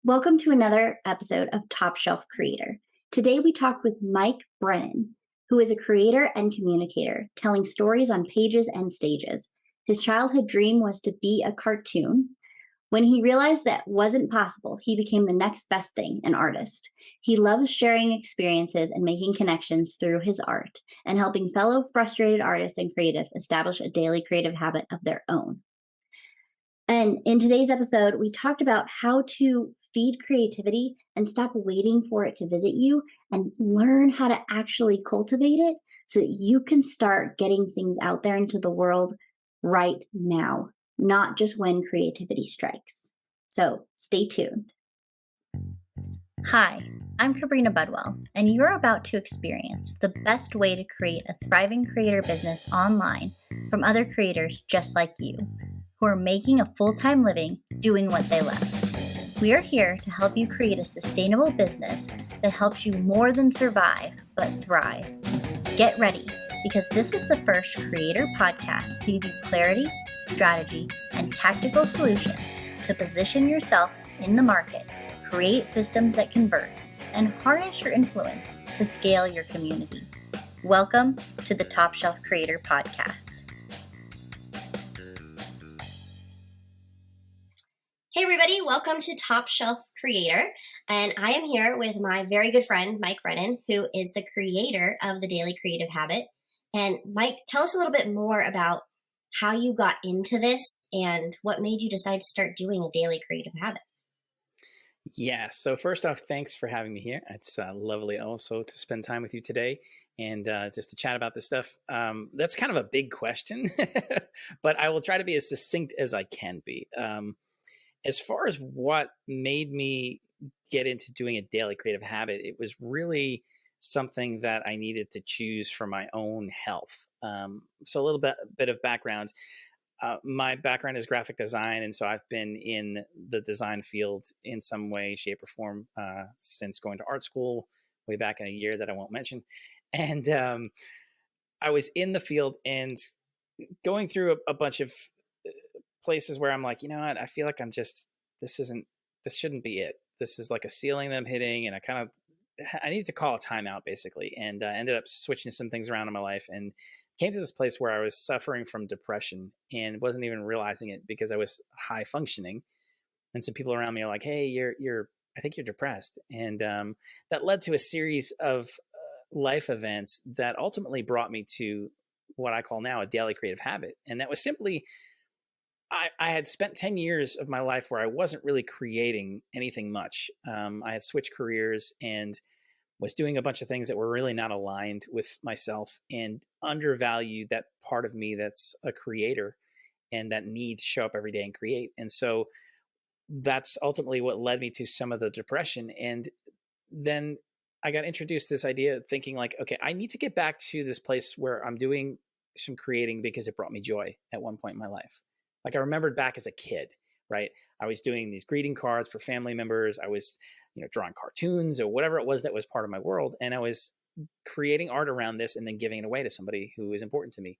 Welcome to another episode of Top Shelf Creator. Today we talk with Mike Brennan, who is a creator and communicator, telling stories on pages and stages. His childhood dream was to be a cartoon. When he realized that wasn't possible, he became the next best thing, an artist. He loves sharing experiences and making connections through his art and helping fellow frustrated artists and creatives establish a daily creative habit of their own. And in today's episode, we talked about how to feed creativity and stop waiting for it to visit you and learn how to actually cultivate it so that you can start getting things out there into the world right now, not just when creativity strikes. So stay tuned. Hi, I'm Kabrina Budwell, and you're about to experience the best way to create a thriving creator business online from other creators just like you, who are making a full-time living doing what they love. We are here to help you create a sustainable business that helps you more than survive, but thrive. Get ready, because this is the first creator podcast to give you clarity, strategy, and tactical solutions to position yourself in the market, create systems that convert, and harness your influence to scale your community. Welcome to the Top Shelf Creator Podcast. Hey everybody, welcome to Top Shelf Creator, and I am here with my very good friend, Mike Brennan, who is the creator of the Daily Creative Habit. And Mike, tell us a little bit more about how you got into this and what made you decide to start doing a Daily Creative Habit. Yeah, so first off, thanks for having me here. It's lovely also to spend time with you today and just to chat about this stuff. That's kind of a big question, but I will try to be as succinct as I can be. As far as what made me get into doing a daily creative habit, it was really something that I needed to choose for my own health. So a little bit of background. My background is graphic design, and so I've been in the design field in some way, shape, or form since going to art school way back in a year that I won't mention. And I was in the field and going through a bunch of places where I'm like, you know what, I feel like this shouldn't be it. This is like a ceiling that I'm hitting, and I needed to call a timeout basically, and ended up switching some things around in my life and came to this place where I was suffering from depression and wasn't even realizing it because I was high functioning. And some people around me are like, hey, I think you're depressed. And that led to a series of life events that ultimately brought me to what I call now a daily creative habit. And that was simply, I had spent 10 years of my life where I wasn't really creating anything much. I had switched careers and was doing a bunch of things that were really not aligned with myself and undervalued that part of me that's a creator and that needs to show up every day and create. And so that's ultimately what led me to some of the depression. And then I got introduced to this idea of thinking like, okay, I need to get back to this place where I'm doing some creating because it brought me joy at one point in my life. Like I remembered back as a kid, right? I was doing these greeting cards for family members. I was, drawing cartoons or whatever it was that was part of my world. And I was creating art around this and then giving it away to somebody who was important to me.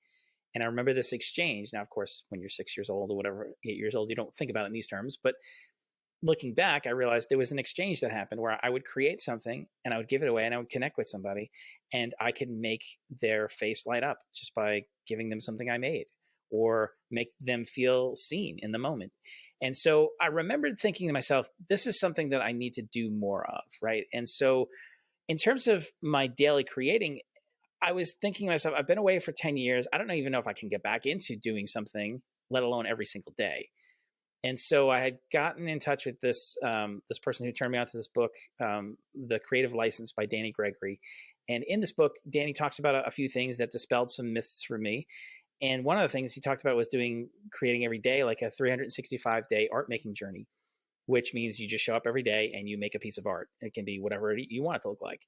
And I remember this exchange. Now, of course, when you're 6 years old or whatever, 8 years old, you don't think about it in these terms. But looking back, I realized there was an exchange that happened where I would create something and I would give it away and I would connect with somebody and I could make their face light up just by giving them something I made or make them feel seen in the moment. And so I remembered thinking to myself, this is something that I need to do more of, right? And so in terms of my daily creating, I was thinking to myself, I've been away for 10 years. I don't even know if I can get back into doing something, let alone every single day. And so I had gotten in touch with this person who turned me on to this book, The Creative License by Danny Gregory. And in this book, Danny talks about a few things that dispelled some myths for me. And one of the things he talked about was creating every day, like a 365-day art making journey, which means you just show up every day and you make a piece of art. It can be whatever you want it to look like.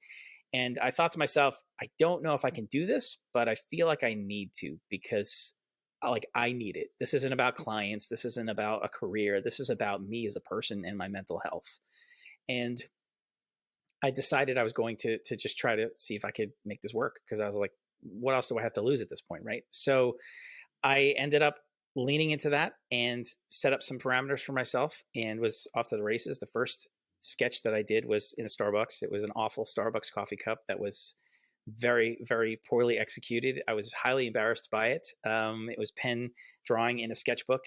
And I thought to myself, I don't know if I can do this, but I feel like I need to because I need it. This isn't about clients. This isn't about a career. This is about me as a person and my mental health. And I decided I was going to just try to see if I could make this work because I was like, what else do I have to lose at this point, right? So I ended up leaning into that and set up some parameters for myself and was off to the races. The first sketch that I did was in a Starbucks. It was an awful Starbucks coffee cup that was very, very poorly executed. I was highly embarrassed by it. It was pen drawing in a sketchbook,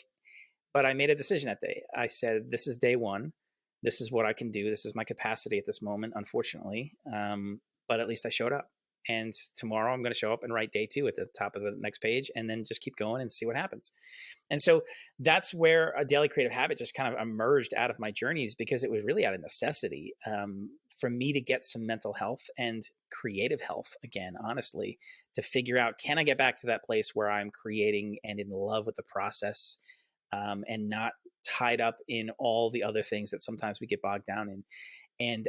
but I made a decision that day. I said, this is day one. This is what I can do. This is my capacity at this moment, unfortunately. But at least I showed up. And tomorrow I'm going to show up and write day two at the top of the next page, and then just keep going and see what happens. And so that's where a daily creative habit just kind of emerged out of my journeys, because it was really out of necessity for me to get some mental health and creative health again, honestly, to figure out, can I get back to that place where I'm creating and in love with the process, and not tied up in all the other things that sometimes we get bogged down in. And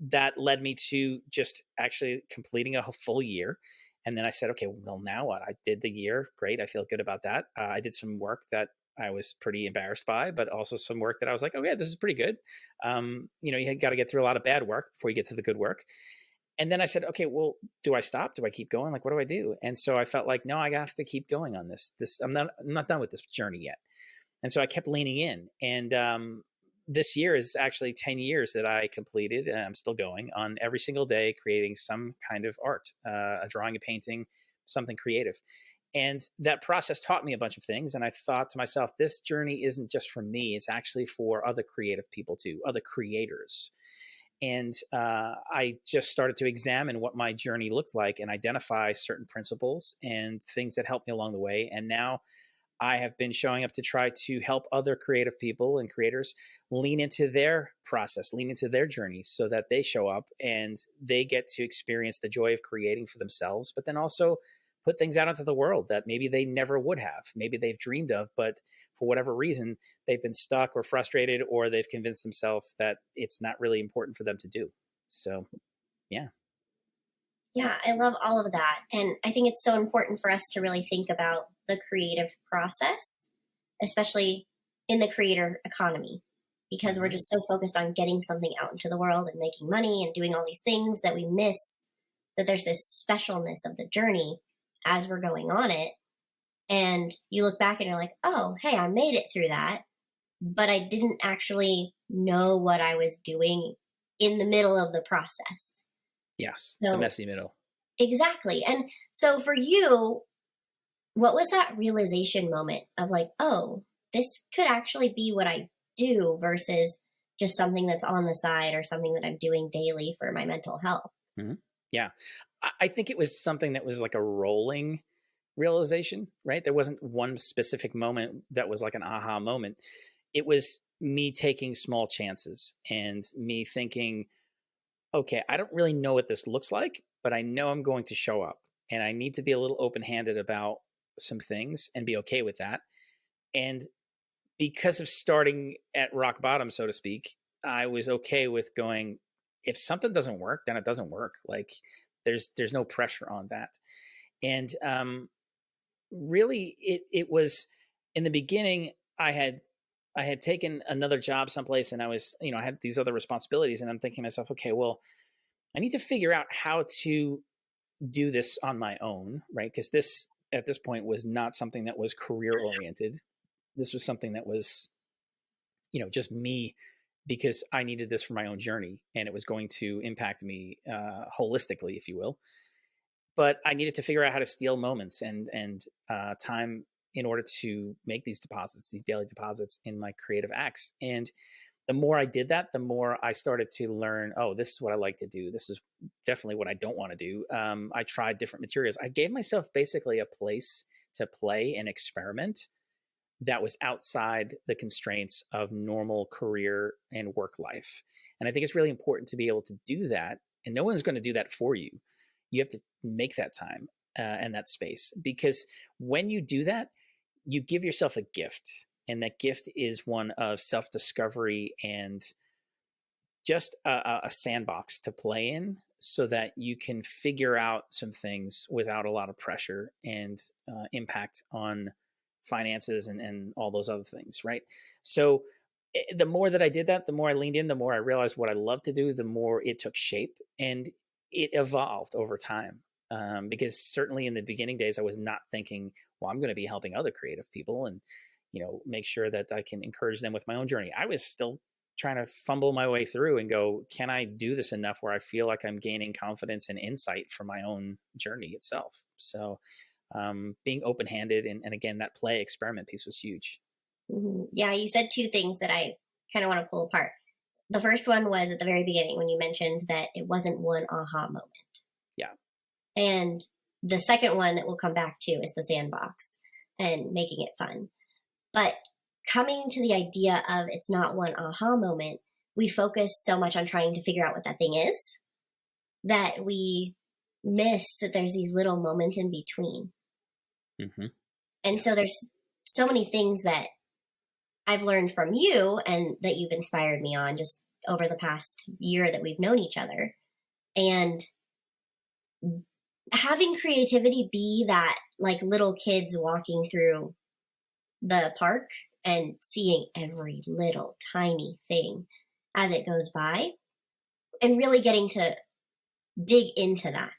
that led me to just actually completing a full year. And then I said, okay, well, now what? I did the year. Great. I feel good about that. I did some work that I was pretty embarrassed by, but also some work that I was like, oh yeah, this is pretty good. You got to get through a lot of bad work before you get to the good work. And then I said, okay, well, do I stop? Do I keep going? Like, what do I do? And so I felt like, no, I have to keep going on this. I'm not done with this journey yet. And so I kept leaning in. And this year is actually 10 years that I completed, and I'm still going on every single day, creating some kind of art, a drawing, a painting, something creative. And that process taught me a bunch of things. And I thought to myself, this journey isn't just for me. It's actually for other creative people too, other creators. And I just started to examine what my journey looked like and identify certain principles and things that helped me along the way. And now I have been showing up to try to help other creative people and creators lean into their process, lean into their journey, so that they show up and they get to experience the joy of creating for themselves, but then also put things out into the world that maybe they never would have, maybe they've dreamed of, but for whatever reason, they've been stuck or frustrated, or they've convinced themselves that it's not really important for them to do. So, yeah. Yeah, I love all of that. And I think it's so important for us to really think about the creative process, especially in the creator economy, because we're just so focused on getting something out into the world and making money and doing all these things that we miss that there's this specialness of the journey as we're going on it. And you look back and you're like, oh, hey, I made it through that, but I didn't actually know what I was doing in the middle of the process. Yes, So, the messy middle. Exactly. And so for you, what was that realization moment of like, oh, this could actually be what I do versus just something that's on the side or something that I'm doing daily for my mental health? Mm-hmm. Yeah. I think it was something that was like a rolling realization, right? There wasn't one specific moment that was like an aha moment. It was me taking small chances and me thinking, okay, I don't really know what this looks like, but I know I'm going to show up, and I need to be a little open-handed about some things and be okay with that. And because of starting at rock bottom, so to speak, I was okay with going, if something doesn't work, then it doesn't work. Like there's no pressure on that. And really it was, in the beginning, I had taken another job someplace, and I was, I had these other responsibilities, and I'm thinking to myself, okay, well, I need to figure out how to do this on my own, right? Because this, at this point, was not something that was career oriented. This was something that was, just me, because I needed this for my own journey, and it was going to impact me holistically, if you will. But I needed to figure out how to steal moments and time in order to make these deposits, these daily deposits in my creative acts. And the more I did that, the more I started to learn, oh, this is what I like to do. This is definitely what I don't want to do. I tried different materials. I gave myself basically a place to play and experiment that was outside the constraints of normal career and work life. And I think it's really important to be able to do that. And no one's going to do that for you. You have to make that time and that space, because when you do that, you give yourself a gift. And that gift is one of self-discovery and just a sandbox to play in, so that you can figure out some things without a lot of pressure and impact on finances and all those other things, right? So the more that I did that, the more I leaned in, the more I realized what I love to do, the more it took shape, and it evolved over time. Because certainly in the beginning days, I was not thinking, well, I'm going to be helping other creative people and, make sure that I can encourage them with my own journey. I was still trying to fumble my way through and go, can I do this enough where I feel like I'm gaining confidence and insight for my own journey itself? So being open-handed and again, that play experiment piece was huge. Yeah, you said two things that I kind of want to pull apart. The first one was at the very beginning when you mentioned that it wasn't one aha moment. Yeah. And the second one that we'll come back to is the sandbox and making it fun. But coming to the idea of it's not one aha moment, we focus so much on trying to figure out what that thing is that we miss that there's these little moments in between. Mm-hmm. And so there's so many things that I've learned from you and that you've inspired me on just over the past year that we've known each other. And having creativity be that like little kids walking through the park and seeing every little tiny thing as it goes by and really getting to dig into that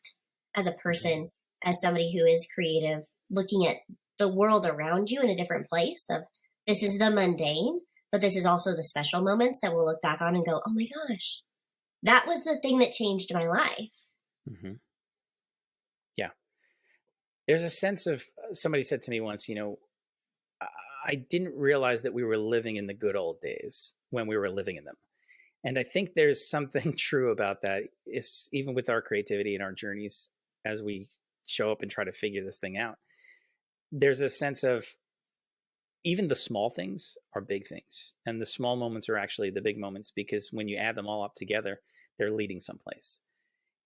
as a person, as somebody who is creative, looking at the world around you in a different place of this is the mundane, but this is also the special moments that we'll look back on and go, oh my gosh, that was the thing that changed my life. Mm-hmm. Yeah. There's a sense of, somebody said to me once, I didn't realize that we were living in the good old days when we were living in them. And I think there's something true about that, is even with our creativity and our journeys as we show up and try to figure this thing out. There's a sense of even the small things are big things. And the small moments are actually the big moments, because when you add them all up together, they're leading someplace.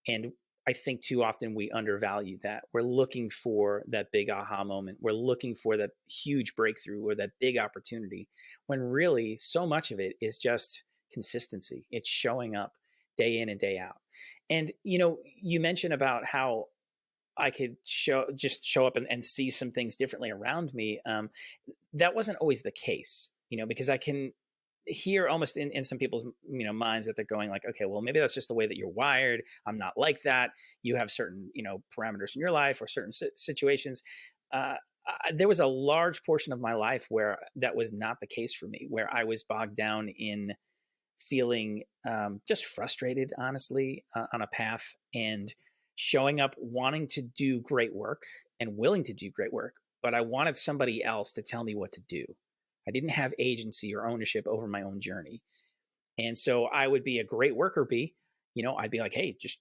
And I think too often we undervalue that. We're looking for that big aha moment. We're looking for that huge breakthrough or that big opportunity, when really so much of it is just consistency. It's showing up day in and day out. And, you mentioned about how I could show up and see some things differently around me. That wasn't always the case, because I can hear almost in some people's minds that they're going like, okay, well, maybe that's just the way that you're wired. I'm not like that. You have certain parameters in your life or certain situations. There was a large portion of my life where that was not the case for me, where I was bogged down in feeling just frustrated, honestly, on a path, and showing up wanting to do great work and willing to do great work, but I wanted somebody else to tell me what to do. I didn't have agency or ownership over my own journey. And so I would be a great worker bee. I'd be like, hey, just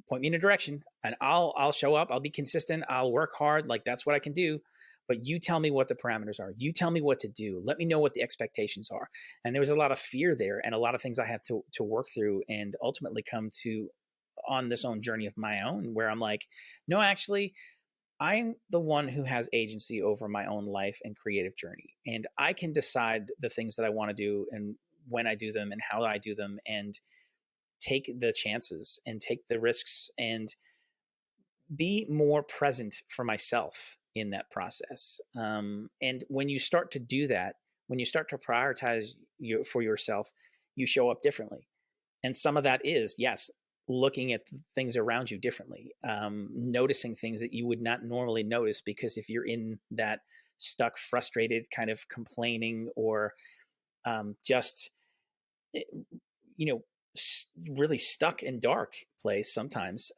point me in a direction and I'll show up. I'll be consistent. I'll work hard. Like, that's what I can do. But you tell me what the parameters are. You tell me what to do. Let me know what the expectations are. And there was a lot of fear there and a lot of things I had to work through and ultimately come to on this own journey of my own, where I'm like, no, actually, I'm the one who has agency over my own life and creative journey. And I can decide the things that I want to do and when I do them and how I do them, and take the chances and take the risks and be more present for myself in that process. And when you start to do that, when you start to prioritize for yourself, you show up differently. And some of that is, yes, looking at things around you differently, noticing things that you would not normally notice, because if you're in that stuck, frustrated, kind of complaining, or just, really stuck in dark place, sometimes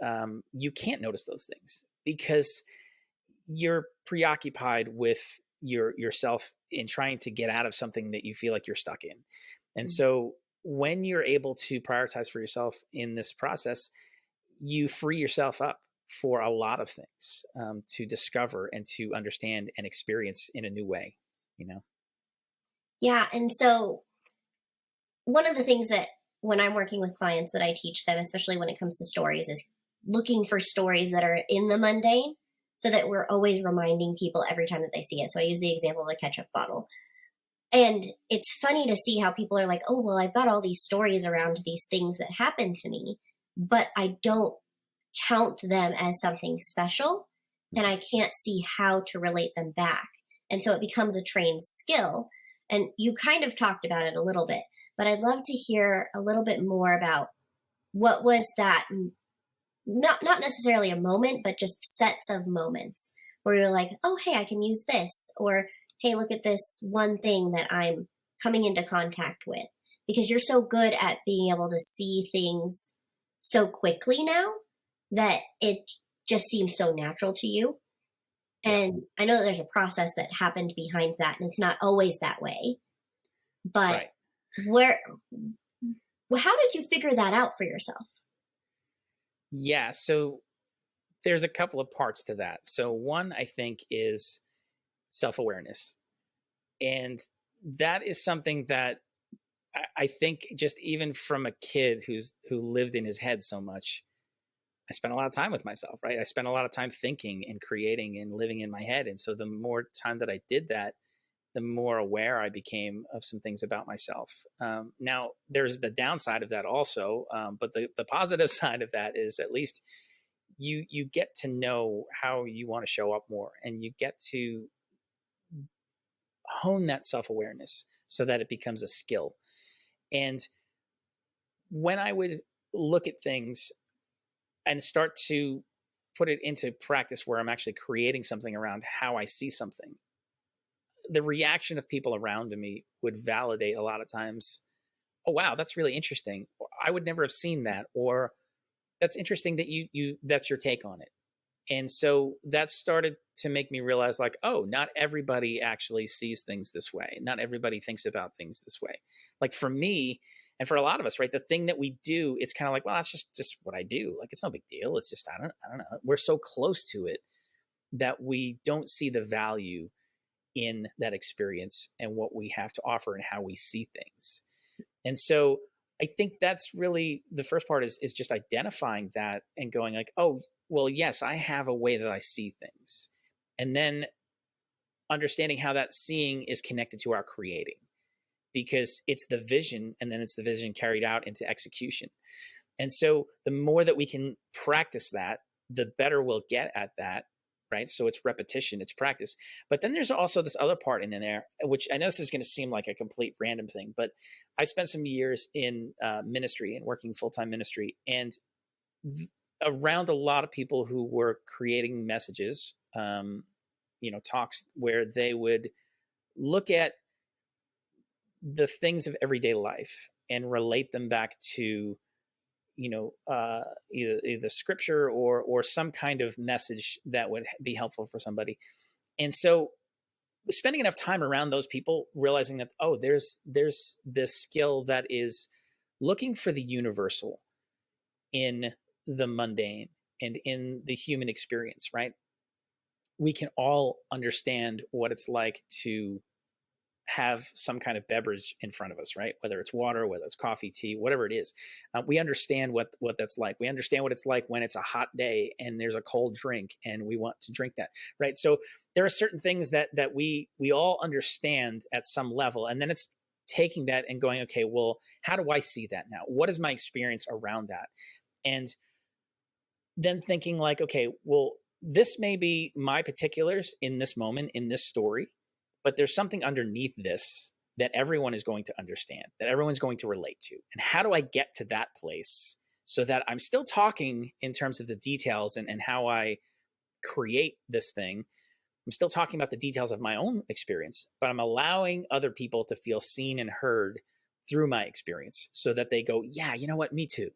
you can't notice those things because you're preoccupied with yourself in trying to get out of something that you feel like you're stuck in. And so when you're able to prioritize for yourself in this process, you free yourself up for a lot of things to discover and to understand and experience in a new way, Yeah. And so one of the things that when I'm working with clients that I teach them, especially when it comes to stories, is looking for stories that are in the mundane so that we're always reminding people every time that they see it. So I use the example of a ketchup bottle. And it's funny to see how people are like, oh, well, I've got all these stories around these things that happened to me, but I don't count them as something special, and I can't see how to relate them back. And so it becomes a trained skill. And you kind of talked about it a little bit, but I'd love to hear a little bit more about what was that, not necessarily a moment, but just sets of moments where you're like, oh, hey, I can use this, or hey, look at this one thing that I'm coming into contact with. because you're so good at being able to see things so quickly now that it just seems so natural to you. And I know that there's a process that happened behind that, and it's not always that way. But how did you figure that out for yourself? Yeah, so there's a couple of parts to that. So one, I think, is self-awareness. And that is something that I think just even from a kid who lived in his head so much, I spent a lot of time with myself, right? I spent a lot of time thinking and creating and living in my head. And so the more time that I did that, the more aware I became of some things about myself. Now, there's the downside of that also, but the positive side of that is at least you get to know how you want to show up more, and you get to hone that self-awareness so that it becomes a skill. And when I would look at things and start to put it into practice where I'm actually creating something around how I see something, the reaction of people around me would validate a lot of times, oh, wow, that's really interesting. I would never have seen that. Or that's interesting that that's your take on it. And so that started to make me realize, like, oh, not everybody actually sees things this way. Not everybody thinks about things this way. Like for me, and for a lot of us, right, the thing that we do, it's kind of like, well, that's just what I do. Like, it's no big deal. It's just, I don't know. We're so close to it that we don't see the value in that experience and what we have to offer and how we see things. And so I think that's really the first part is just identifying that and going like, oh, well, yes, I have a way that I see things. And then understanding how that seeing is connected to our creating, because it's the vision, and then it's the vision carried out into execution. And so the more that we can practice that, the better we'll get at that, right? So it's repetition, it's practice. But then there's also this other part in there, which I know this is going to seem like a complete random thing, but I spent some years in ministry and working full-time ministry, and around a lot of people who were creating messages, talks where they would look at the things of everyday life and relate them back to, either scripture or some kind of message that would be helpful for somebody. And so spending enough time around those people, realizing that, oh, there's this skill that is looking for the universal in the mundane and in the human experience, right? We can all understand what it's like to have some kind of beverage in front of us, right? Whether it's water, whether it's coffee, tea, whatever it is. We understand what that's like. We understand what it's like when it's a hot day and there's a cold drink and we want to drink that, right? So there are certain things that we all understand at some level. And then it's taking that and going, okay, well, how do I see that now? What is my experience around that? And then thinking like, okay, well, this may be my particulars in this moment, in this story, but there's something underneath this that everyone is going to understand, that everyone's going to relate to. And how do I get to that place so that I'm still talking in terms of the details and how I create this thing? I'm still talking about the details of my own experience, but I'm allowing other people to feel seen and heard through my experience so that they go, yeah, you know what, me too.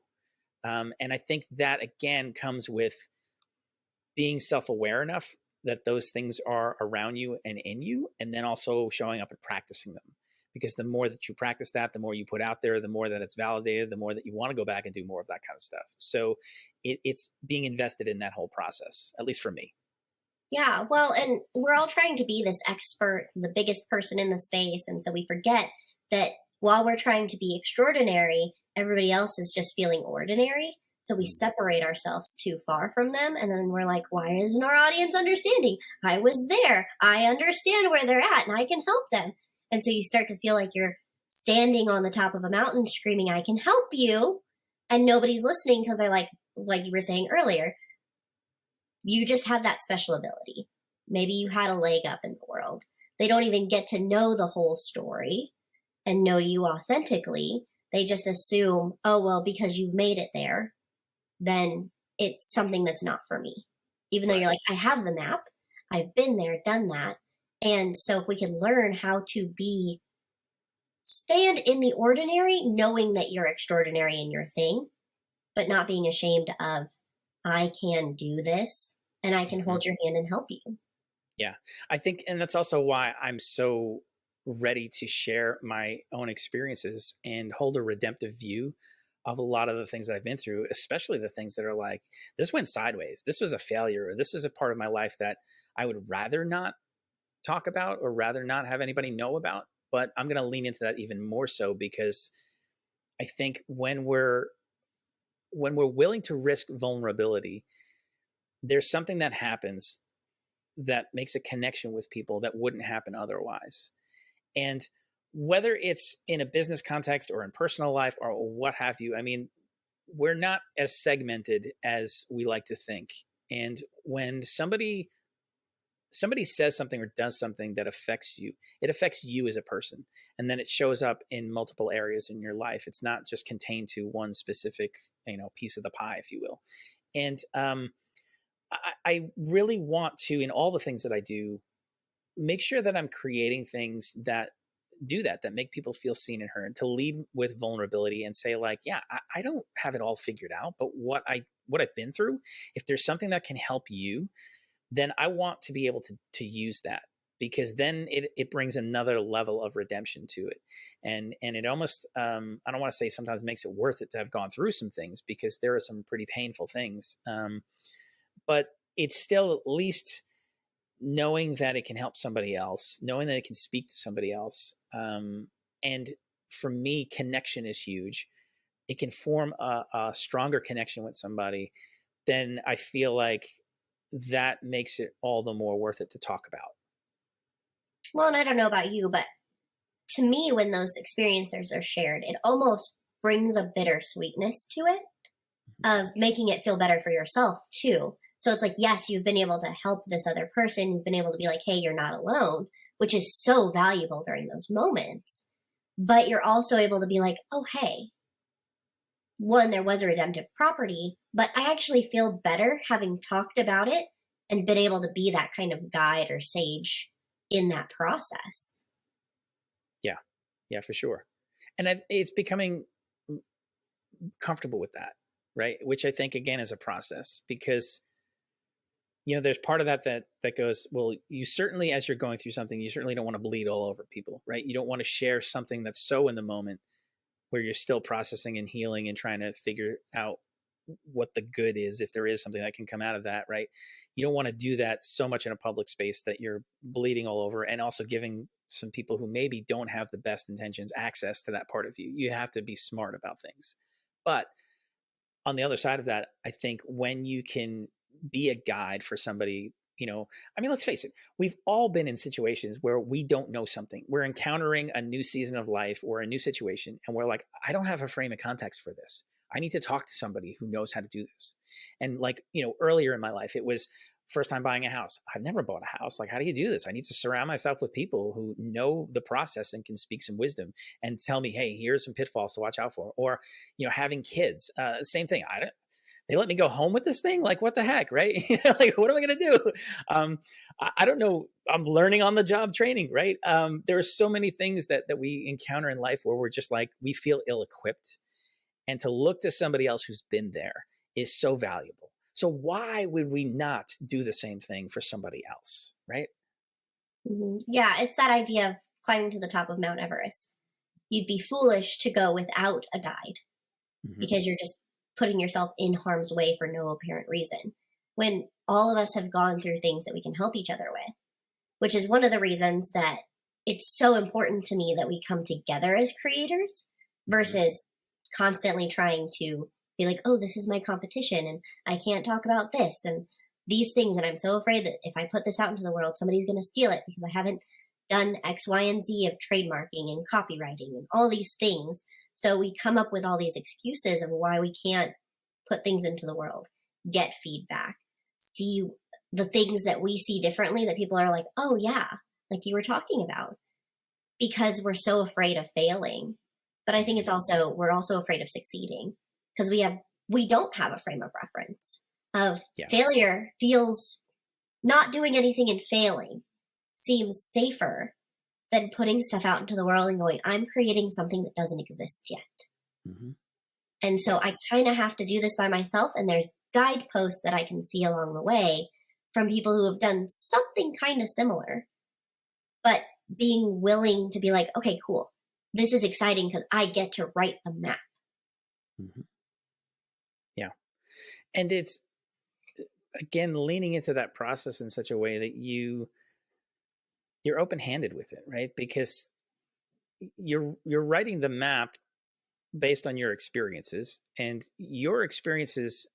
And I think that, again, comes with being self-aware enough that those things are around you and in you, and then also showing up and practicing them. Because the more that you practice that, the more you put out there, the more that it's validated, the more that you want to go back and do more of that kind of stuff. So it's being invested in that whole process, at least for me. Yeah, well, and we're all trying to be this expert, the biggest person in the space. And so we forget that while we're trying to be extraordinary, everybody else is just feeling ordinary. So we separate ourselves too far from them. And then we're like, why isn't our audience understanding? I was there. I understand where they're at and I can help them. And so you start to feel like you're standing on the top of a mountain screaming, I can help you. And nobody's listening because they're like you were saying earlier, you just have that special ability. Maybe you had a leg up in the world. They don't even get to know the whole story and know you authentically. They just assume, oh, well, because you've made it there, then it's something that's not for me. Even though you're like, I have the map, I've been there, done that. And so if we can learn how to be stand in the ordinary, knowing that you're extraordinary in your thing, but not being ashamed of, I can do this and I can hold your hand and help you. Yeah. I think, and that's also why I'm so ready to share my own experiences and hold a redemptive view of a lot of the things that I've been through, especially the things that are like, this went sideways. This was a failure, or this is a part of my life that I would rather not talk about or rather not have anybody know about. But I'm going to lean into that even more so, because I think when we're willing to risk vulnerability, there's something that happens that makes a connection with people that wouldn't happen otherwise. And whether it's in a business context or in personal life or what have you, I mean, we're not as segmented as we like to think. And when somebody says something or does something that affects you, it affects you as a person. And then it shows up in multiple areas in your life. It's not just contained to one specific, piece of the pie, if you will. And I really want to, in all the things that I do, make sure that I'm creating things that do that make people feel seen and heard, to lead with vulnerability and say, like, yeah, I don't have it all figured out, but what I've been through, if there's something that can help you, then I want to be able to use that, because then it brings another level of redemption to it. And it almost, I don't want to say sometimes makes it worth it to have gone through some things, because there are some pretty painful things. But it's still at least knowing that it can help somebody else, knowing that it can speak to somebody else. And for me, connection is huge. It can form a stronger connection with somebody. Then I feel like that makes it all the more worth it to talk about. Well, and I don't know about you, but to me, when those experiences are shared, it almost brings a bittersweetness to it, of making it feel better for yourself too. So it's like, yes, you've been able to help this other person. You've been able to be like, hey, you're not alone, which is so valuable during those moments. But you're also able to be like, oh, hey, one, there was a redemptive property, but I actually feel better having talked about it and been able to be that kind of guide or sage in that process. Yeah, for sure. And it's becoming comfortable with that, right? Which I think, again, is a process, because there's part of that goes, well, you certainly, as you're going through something, you certainly don't want to bleed all over people, right? You don't want to share something that's so in the moment, where you're still processing and healing and trying to figure out what the good is, if there is something that can come out of that, right? You don't want to do that so much in a public space that you're bleeding all over, and also giving some people who maybe don't have the best intentions access to that part of you. You have to be smart about things. But on the other side of that, I think when you can be a guide for somebody, let's face it, we've all been in situations where we don't know something. We're encountering a new season of life or a new situation, and we're like, I don't have a frame of context for this. I need to talk to somebody who knows how to do this. And earlier in my life, it was first time buying a house. I've never bought a house. Like, how do you do this? I need to surround myself with people who know the process and can speak some wisdom and tell me, hey, here's some pitfalls to watch out for. Or, having kids, same thing. They let me go home with this thing? Like, what the heck, right? Like, what am I going to do? I don't know. I'm learning on the job training, right? There are so many things that we encounter in life where we're just like, we feel ill-equipped. And to look to somebody else who's been there is so valuable. So why would we not do the same thing for somebody else, right? Mm-hmm. Yeah, it's that idea of climbing to the top of Mount Everest. You'd be foolish to go without a guide, because you're just putting yourself in harm's way for no apparent reason, when all of us have gone through things that we can help each other with, which is one of the reasons that it's so important to me that we come together as creators versus constantly trying to be like, oh, this is my competition and I can't talk about this and these things. And I'm so afraid that if I put this out into the world, somebody's going to steal it because I haven't done X, Y, and Z of trademarking and copywriting and all these things. So we come up with all these excuses of why we can't put things into the world, get feedback, see the things that we see differently that people are like, oh yeah, like you were talking about, because we're so afraid of failing. But I think it's also, we're also afraid of succeeding because we don't have a frame of reference of failure. Feels, not doing anything and failing seems safer than putting stuff out into the world and going, I'm creating something that doesn't exist yet. Mm-hmm. And so I kind of have to do this by myself. And there's guideposts that I can see along the way from people who have done something kind of similar, but being willing to be like, okay, cool. This is exciting because I get to write the map. Mm-hmm. Yeah. And it's, again, leaning into that process in such a way that you're open-handed with it, right? Because you're writing the map based on your experiences, and your experiences,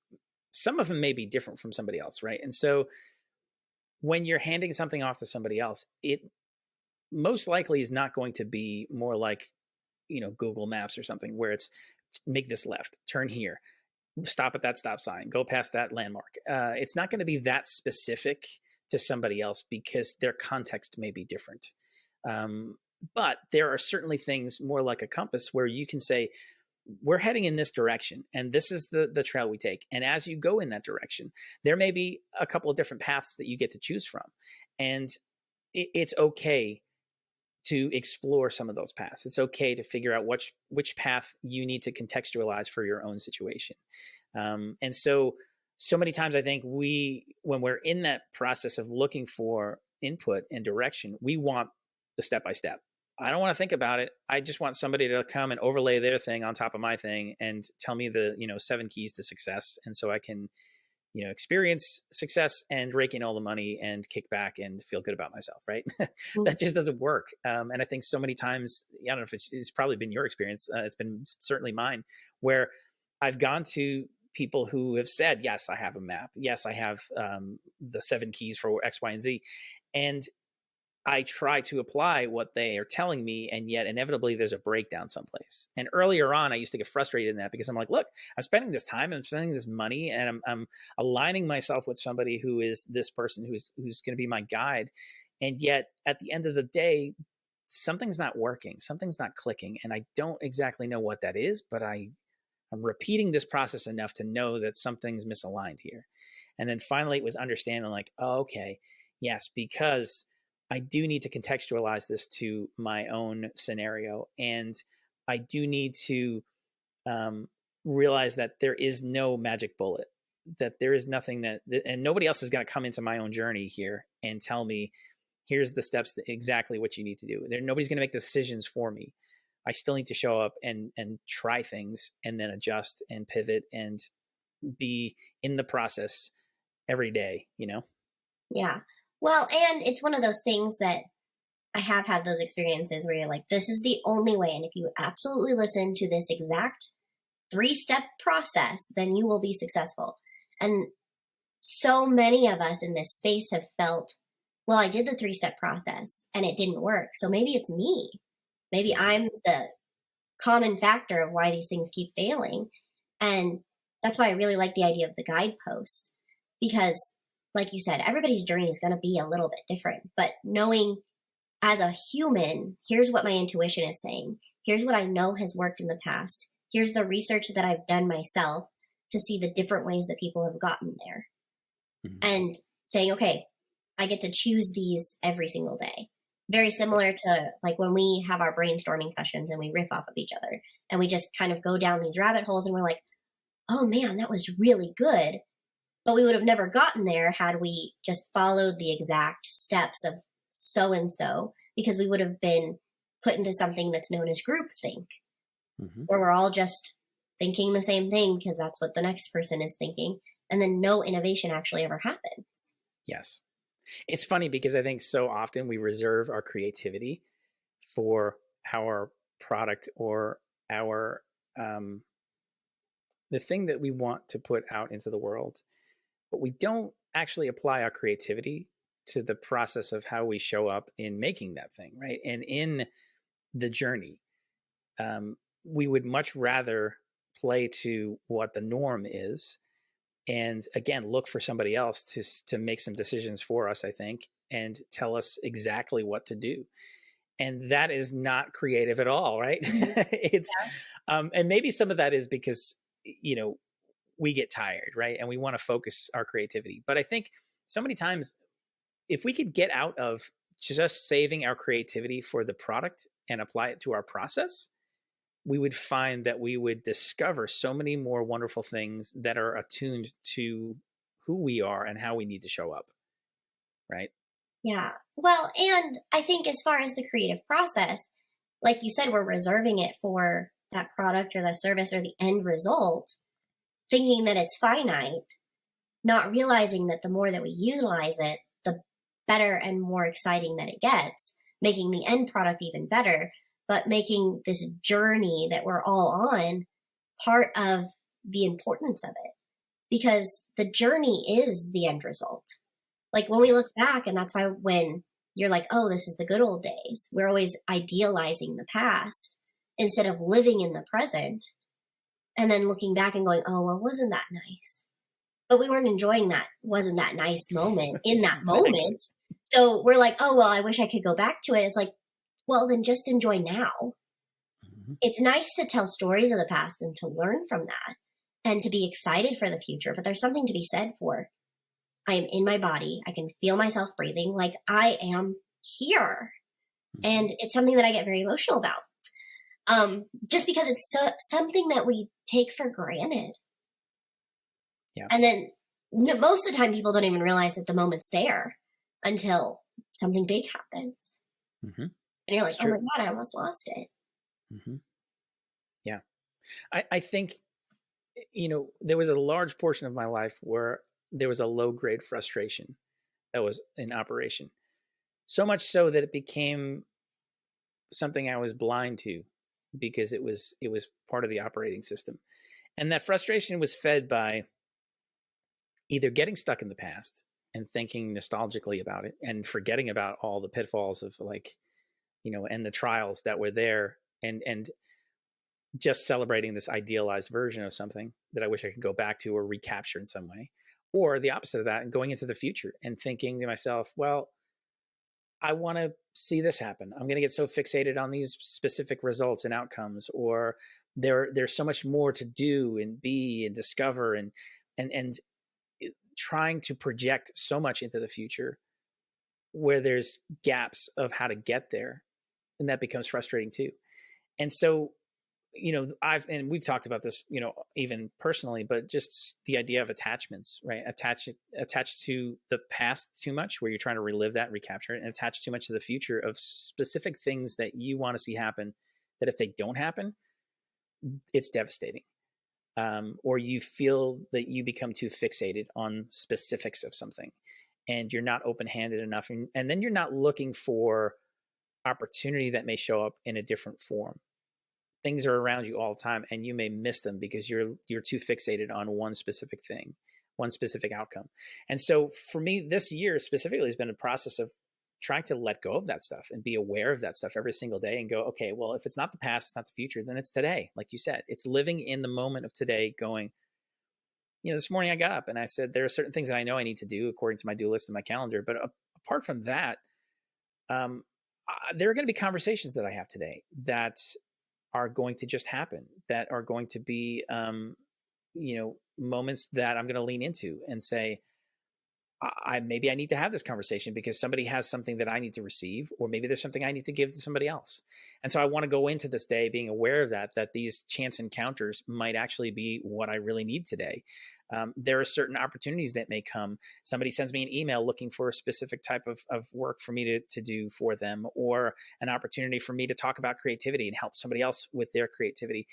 some of them may be different from somebody else, right? And so when you're handing something off to somebody else, it most likely is not going to be more like, Google Maps or something, where it's make this left, turn here, stop at that stop sign, go past that landmark. It's not going to be that specific to somebody else because their context may be different. But there are certainly things more like a compass where you can say, we're heading in this direction, and this is the trail we take. And as you go in that direction, there may be a couple of different paths that you get to choose from. And it's okay to explore some of those paths. It's okay to figure out which path you need to contextualize for your own situation. And so many times I think when we're in that process of looking for input and direction, we want the step-by-step. I don't want to think about it. I just want somebody to come and overlay their thing on top of my thing and tell me the, 7 keys to success. And so I can, experience success and rake in all the money and kick back and feel good about myself. Right. That just doesn't work. And I think so many times, I don't know if it's probably been your experience. It's been certainly mine, where I've gone to people who have said, yes, I have a map. Yes, I have the 7 keys for X, Y, and Z. And I try to apply what they are telling me, and yet inevitably there's a breakdown someplace. And earlier on, I used to get frustrated in that because I'm like, look, I'm spending this time, I'm spending this money, and I'm aligning myself with somebody who is this person who's going to be my guide. And yet at the end of the day, something's not working, something's not clicking. And I don't exactly know what that is, but I'm repeating this process enough to know that something's misaligned here. And then finally it was understanding like, oh, okay, yes, because I do need to contextualize this to my own scenario. And I do need to realize that there is no magic bullet, that there is nothing and nobody else is going to come into my own journey here and tell me, here's the steps, exactly what you need to do. Nobody's going to make the decisions for me. I still need to show up and try things and then adjust and pivot and be in the process every day, Yeah. Well, and it's one of those things that I have had those experiences where you're like, this is the only way. And if you absolutely listen to this exact 3-step process, then you will be successful. And so many of us in this space have felt, well, I did the 3-step process and it didn't work. So maybe it's me. Maybe I'm the common factor of why these things keep failing. And that's why I really like the idea of the guideposts, because like you said, everybody's journey is going to be a little bit different, but knowing as a human, here's what my intuition is saying. Here's what I know has worked in the past. Here's the research that I've done myself to see the different ways that people have gotten there. Mm-hmm. And saying, okay, I get to choose these every single day. Very similar to like when we have our brainstorming sessions and we riff off of each other and we just kind of go down these rabbit holes and we're like, oh man, that was really good. But we would have never gotten there had we just followed the exact steps of so-and-so, because we would have been put into something that's known as groupthink, where we're all just thinking the same thing because that's what the next person is thinking. And then no innovation actually ever happens. Yes. It's funny because I think so often we reserve our creativity for our product or our, the thing that we want to put out into the world. But we don't actually apply our creativity to the process of how we show up in making that thing, right? And in the journey, we would much rather play to what the norm is, and again, look for somebody else to make some decisions for us, I think, and tell us exactly what to do. And that is not creative at all, right? It's, and maybe some of that is because, we get tired, right? And we want to focus our creativity. But I think so many times, if we could get out of just saving our creativity for the product and apply it to our process, we would find that we would discover so many more wonderful things that are attuned to who we are and how we need to show up. Right? Yeah. Well, and I think as far as the creative process, like you said, we're reserving it for that product or that service or the end result, thinking that it's finite, not realizing that the more that we utilize it, the better and more exciting that it gets, making the end product even better, but making this journey that we're all on part of the importance of it. Because the journey is the end result. Like when we look back, and that's why when you're like, oh, this is the good old days, we're always idealizing the past instead of living in the present and then looking back and going, oh, well, wasn't that nice? But we weren't enjoying that, wasn't that nice moment in that Exactly. moment. So we're like, oh, well, I wish I could go back to it. It's like, well, then just enjoy now. Mhm. It's nice to tell stories of the past and to learn from that and to be excited for the future. But there's something to be said for, I am in my body. I can feel myself breathing. Like I am here. And it's something that I get very emotional about. Just because it's something that we take for granted. Yeah. And then most of the time people don't even realize that the moment's there until something big happens. Mm-hmm. And you're like, It's oh my true. God, I almost lost it. Mm-hmm. Yeah. I think, there was a large portion of my life where there was a low grade frustration that was in operation. So much so that it became something I was blind to because it was part of the operating system. And that frustration was fed by either getting stuck in the past and thinking nostalgically about it and forgetting about all the pitfalls of and the trials that were there and just celebrating this idealized version of something that I wish I could go back to or recapture in some way. Or the opposite of that, and going into the future and thinking to myself, well, I want to see this happen. I'm going to get so fixated on these specific results and outcomes, or there's so much more to do and be and discover and trying to project so much into the future where there's gaps of how to get there. And that becomes frustrating too. And so, we've talked about this, even personally, but just the idea of attachments, right? Attached to the past too much, where you're trying to relive that, recapture it, and attach too much to the future of specific things that you want to see happen, that if they don't happen, it's devastating. Or you feel that you become too fixated on specifics of something and you're not open-handed enough. And then you're not looking for opportunity that may show up in a different form. Things are around you all the time and you may miss them because you're too fixated on one specific thing, one specific outcome. And so for me, this year specifically has been a process of trying to let go of that stuff and be aware of that stuff every single day and go, okay, well, if it's not the past, it's not the future, then it's today. Like you said, it's living in the moment of today going, this morning I got up and I said, there are certain things that I know I need to do according to my do list and my calendar. But apart from that, there are going to be conversations that I have today that are going to just happen, that are going to be, moments that I'm going to lean into and say, maybe I need to have this conversation because somebody has something that I need to receive, or maybe there's something I need to give to somebody else. And so I want to go into this day being aware of that these chance encounters might actually be what I really need today. There are certain opportunities that may come. Somebody sends me an email looking for a specific type of work for me to do for them, or an opportunity for me to talk about creativity and help somebody else with their creativity.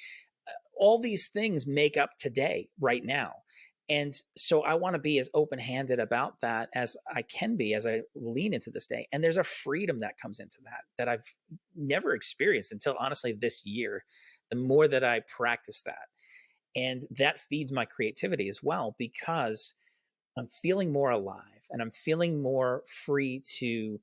All these things make up today, right now. And so I want to be as open-handed about that as I can be as I lean into this day. And there's a freedom that comes into that I've never experienced until honestly this year, the more that I practice that. And that feeds my creativity as well, because I'm feeling more alive and I'm feeling more free to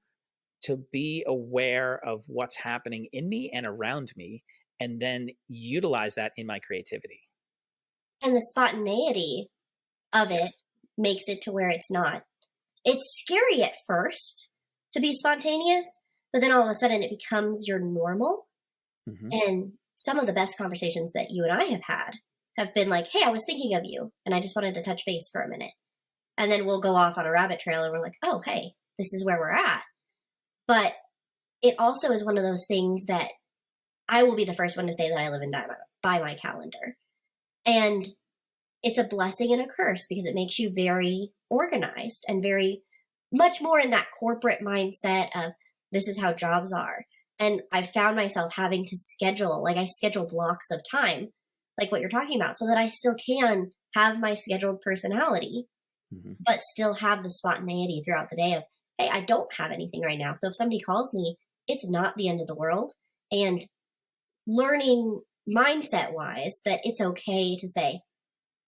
be aware of what's happening in me and around me, and then utilize that in my creativity. And the spontaneity of it Yes. makes it to where it's not. It's scary at first to be spontaneous, but then all of a sudden it becomes your normal. Mm-hmm. And some of the best conversations that you and I have been like, hey, I was thinking of you and I just wanted to touch base for a minute. And then we'll go off on a rabbit trail and we're like, oh, hey, this is where we're at. But it also is one of those things that I will be the first one to say that I live and die by my calendar. And it's a blessing and a curse because it makes you very organized and very much more in that corporate mindset of this is how jobs are. And I found myself having to schedule, like I schedule blocks of time, like what you're talking about, so that I still can have my scheduled personality, but still have the spontaneity throughout the day of, hey, I don't have anything right now. So if somebody calls me, it's not the end of the world. And learning mindset wise that it's okay to say,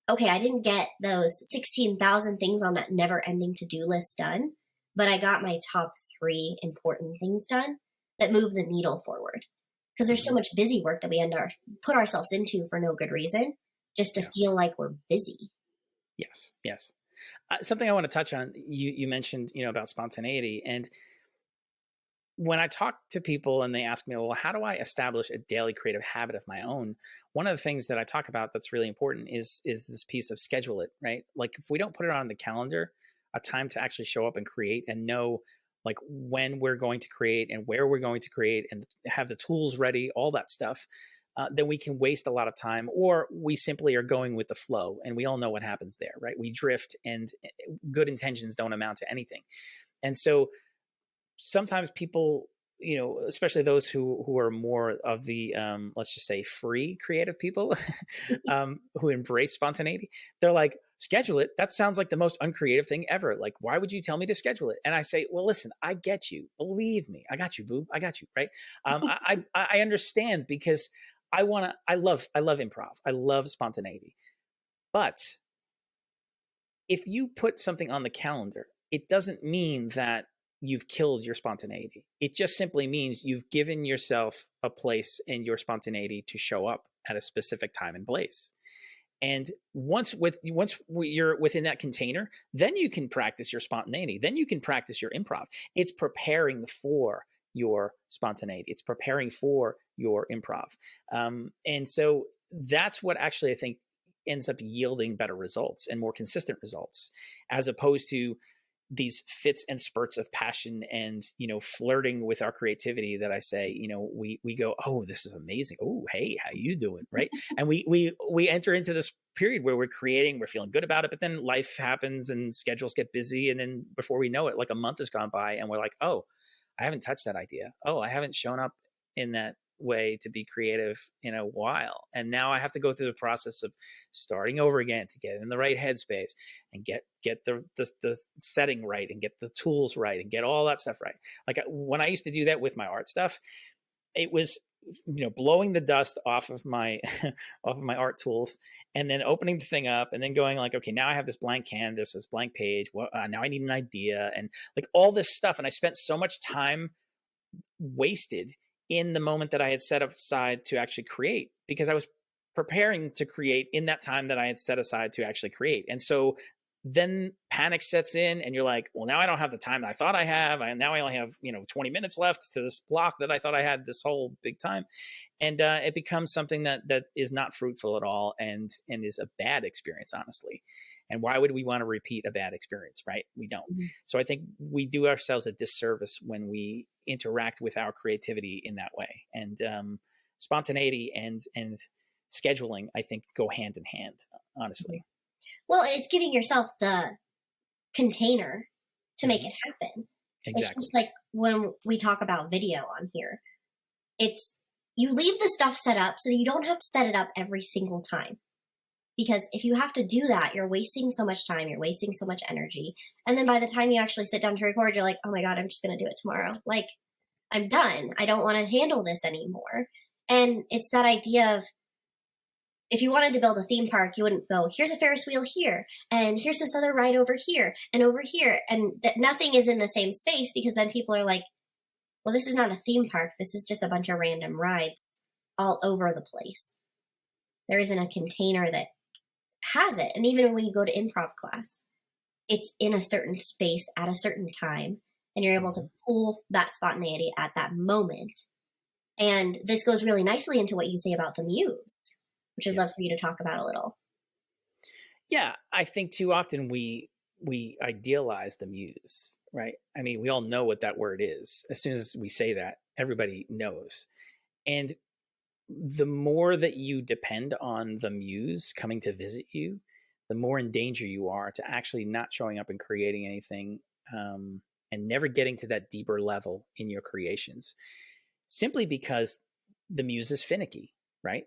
okay, I didn't get those 16,000 things on that never ending to-do list done, but I got my top 3 important things done that move the needle forward. Because there's so much busy work that we put ourselves into for no good reason, just to feel like we're busy. Yes. Yes. Something I want to touch on, you mentioned, about spontaneity. And when I talk to people and they ask me, well, how do I establish a daily creative habit of my own? One of the things that I talk about that's really important is this piece of schedule it, right? Like if we don't put it on the calendar, a time to actually show up and create and know like when we're going to create and where we're going to create and have the tools ready, all that stuff, then we can waste a lot of time, or we simply are going with the flow. And we all know what happens there, right? We drift and good intentions don't amount to anything. And so sometimes people, especially those who are more of the, let's just say free creative people who embrace spontaneity, they're like, schedule it. That sounds like the most uncreative thing ever. Like, why would you tell me to schedule it? And I say, well, listen, I get you. Believe me. I got you, boo. I got you. Right. I understand because I love improv. I love spontaneity. But if you put something on the calendar, it doesn't mean that you've killed your spontaneity. It just simply means you've given yourself a place in your spontaneity to show up at a specific time and place. And once you're within that container, then you can practice your spontaneity. Then you can practice your improv. It's preparing for your spontaneity. It's preparing for your improv. And so that's what actually I think ends up yielding better results and more consistent results, as opposed to these fits and spurts of passion and, flirting with our creativity that I say, we go, oh, this is amazing. Oh, hey, how you doing? Right. And we enter into this period where we're creating, we're feeling good about it, but then life happens and schedules get busy. And then before we know it, like a month has gone by and we're like, oh, I haven't touched that idea. Oh, I haven't shown up in that way to be creative in a while. And now I have to go through the process of starting over again to get in the right headspace and get the setting right and get the tools right and get all that stuff right. Like when I used to do that with my art stuff, it was, blowing the dust off of my art tools and then opening the thing up and then going like, okay, now I have this blank canvas, this blank page. Well, now I need an idea and like all this stuff. And I spent so much time wasted in the moment that I had set aside to actually create, because I was preparing to create in that time that I had set aside to actually create. And so then panic sets in and you're like, well, now I don't have the time that I thought I have. Now I only have, 20 minutes left to this block that I thought I had this whole big time. And it becomes something that is not fruitful at all and is a bad experience, honestly. And why would we want to repeat a bad experience, right? We don't. Mm-hmm. So I think we do ourselves a disservice when we interact with our creativity in that way. And spontaneity and scheduling, I think, go hand in hand, honestly. Well, it's giving yourself the container to make it happen. Exactly. It's just like when we talk about video on here, it's you leave the stuff set up so that you don't have to set it up every single time. Because if you have to do that, you're wasting so much time, you're wasting so much energy. And then by the time you actually sit down to record, you're like, oh my God, I'm just going to do it tomorrow. Like, I'm done. I don't want to handle this anymore. And it's that idea of, if you wanted to build a theme park, you wouldn't go, here's a Ferris wheel here, and here's this other ride over here, and that nothing is in the same space, because then people are like, well, this is not a theme park. This is just a bunch of random rides all over the place. There isn't a container that has it. And even when you go to improv class, it's in a certain space at a certain time, and you're able to pull that spontaneity at that moment. And this goes really nicely into what you say about the muse, which I'd love for you to talk about a little. Yeah, I think too often we we idealize the muse, right? I mean, we all know what that word is. As soon as we say that, everybody knows. And the more that you depend on the muse coming to visit you, the more in danger you are to actually not showing up and creating anything, and never getting to that deeper level in your creations, simply because the muse is finicky, right?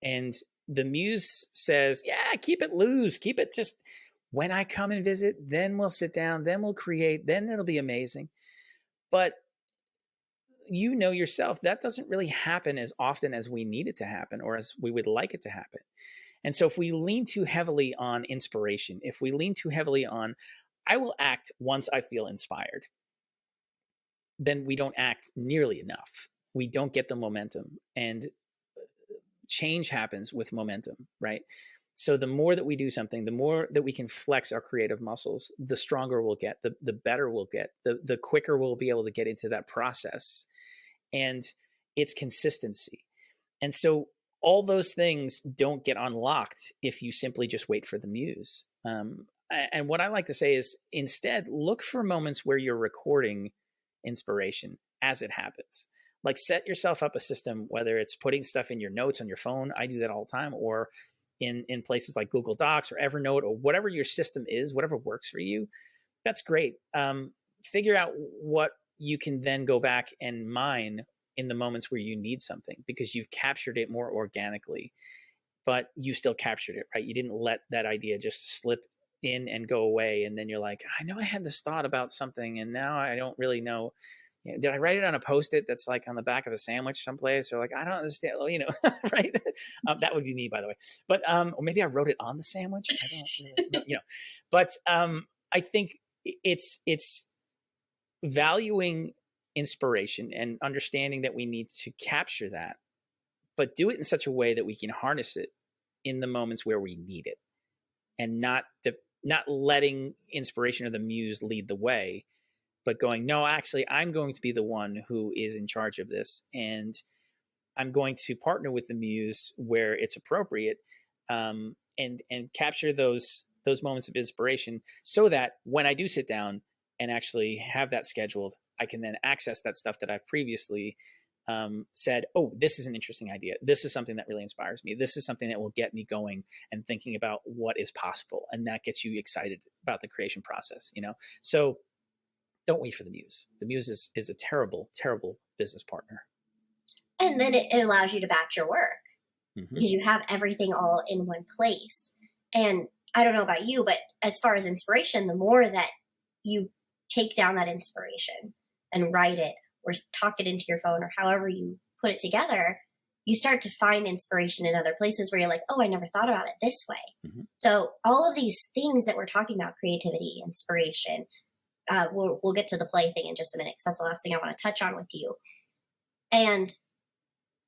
And the muse says, yeah, keep it loose, keep it just, when I come and visit, then we'll sit down, then we'll create, then it'll be amazing. But you know yourself, that doesn't really happen as often as we need it to happen, or as we would like it to happen. And so if we lean too heavily on inspiration, if we lean too heavily on, I will act once I feel inspired, then we don't act nearly enough. We don't get the momentum, and change happens with momentum, right? So the more that we do something, the more that we can flex our creative muscles, the stronger we'll get, the better we'll get, the quicker we'll be able to get into that process. And it's consistency. And so all those things don't get unlocked if you simply just wait for the muse. And what I like to say is, instead, look for moments where you're recording inspiration as it happens. Like, set yourself up a system, whether it's putting stuff in your notes on your phone, I do that all the time, or in places like Google Docs or Evernote, or whatever your system is, whatever works for you, that's great. Figure out what you can then go back and mine in the moments where you need something, because you've captured it more organically, but you still captured it, right? You didn't let that idea just slip in and go away. And then you're like, I know I had this thought about something, and now I don't really know. Did I write it on a Post-it that's like on the back of a sandwich someplace? Or like, I don't understand, right? That would be me, by the way. But, or maybe I wrote it on the sandwich. I don't really know, But I think it's valuing inspiration and understanding that we need to capture that, but do it in such a way that we can harness it in the moments where we need it, and not letting inspiration or the muse lead the way, but going, no, actually, I'm going to be the one who is in charge of this, and I'm going to partner with the muse where it's appropriate, and capture those moments of inspiration, so that when I do sit down and actually have that scheduled, I can then access that stuff that I've previously said, oh, this is an interesting idea. This is something that really inspires me. This is something that will get me going and thinking about what is possible. And that gets you excited about the creation process, So don't wait for the muse. The muse is a terrible, terrible business partner. And then it allows you to batch your work, because you have everything all in one place. And I don't know about you, but as far as inspiration, the more that you take down that inspiration and write it or talk it into your phone, or however you put it together, you start to find inspiration in other places where you're like, oh, I never thought about it this way. So all of these things that we're talking about, creativity, inspiration, we'll get to the play thing in just a minute, because that's the last thing I want to touch on with you. And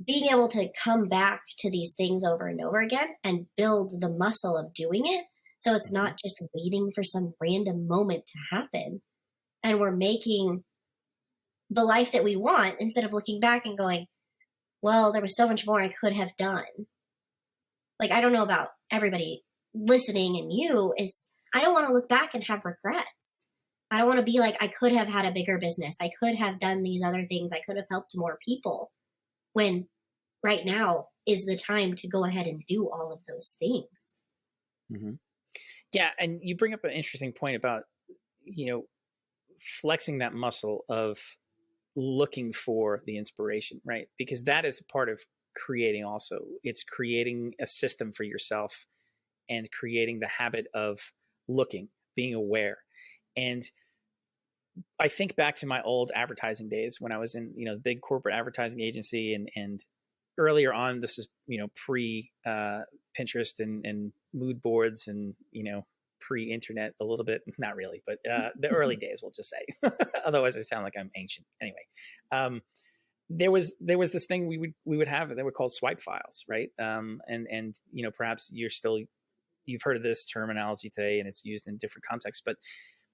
being able to come back to these things over and over again and build the muscle of doing it, so it's not just waiting for some random moment to happen, and we're making the life that we want, instead of looking back and going, well, there was so much more I could have done. Like, I don't know about everybody listening, and I don't want to look back and have regrets. I don't want to be like, I could have had a bigger business. I could have done these other things. I could have helped more people, when right now is the time to go ahead and do all of those things. Yeah. And you bring up an interesting point about, flexing that muscle of looking for the inspiration, right? Because that is a part of creating also. It's creating a system for yourself and creating the habit of looking, being aware. And I think back to my old advertising days when I was in, the big corporate advertising agency, and earlier on, this is, pre Pinterest and mood boards, and, pre-internet a little bit, not really, but the early days, we'll just say. Otherwise I sound like I'm ancient. Anyway, there was this thing we would have that were called swipe files, right? And perhaps you've heard of this terminology today, and it's used in different contexts, but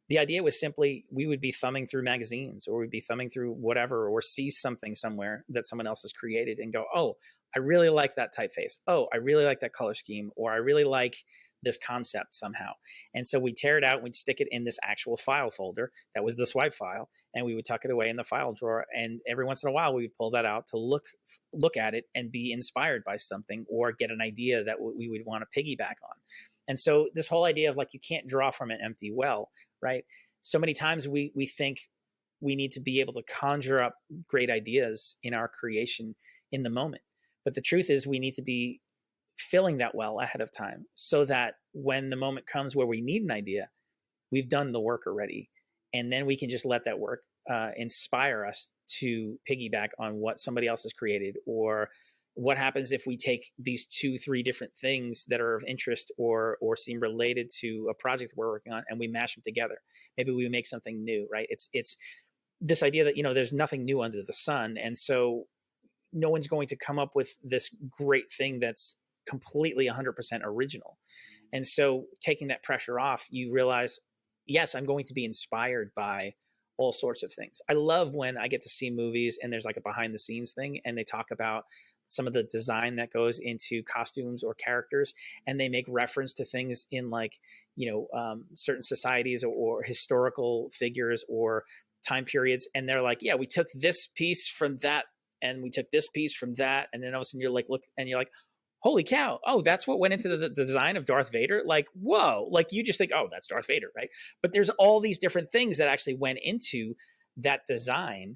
the idea was simply, we would be thumbing through magazines, or we'd be thumbing through whatever, or see something somewhere that someone else has created and go, oh, I really like that typeface. Oh, I really like that color scheme. Or I really like this concept somehow. And so we tear it out and we'd stick it in this actual file folder that was the swipe file, and we would tuck it away in the file drawer. And every once in a while we would pull that out to look at it and be inspired by something or get an idea that we would want to piggyback on. And so this whole idea of like, you can't draw from an empty well, right? So many times we think we need to be able to conjure up great ideas in our creation in the moment. But the truth is we need to be filling that well ahead of time so that when the moment comes where we need an idea, we've done the work already. And then we can just let that work inspire us to piggyback on what somebody else has created. Or what happens if we take these 2-3 different things that are of interest or seem related to a project we're working on, and we mash them together. Maybe we make something new, right? It's this idea that, there's nothing new under the sun. And so no one's going to come up with this great thing that's completely 100% original. And so taking that pressure off, you realize, yes, I'm going to be inspired by all sorts of things. I love when I get to see movies and there's like a behind the scenes thing and they talk about some of the design that goes into costumes or characters, and they make reference to things in like, certain societies or historical figures or time periods. And they're like, yeah, we took this piece from that and we took this piece from that. And then all of a sudden you're like, look, and you're like, holy cow. Oh, that's what went into the design of Darth Vader. Like, whoa, like you just think, oh, that's Darth Vader, right? But there's all these different things that actually went into that design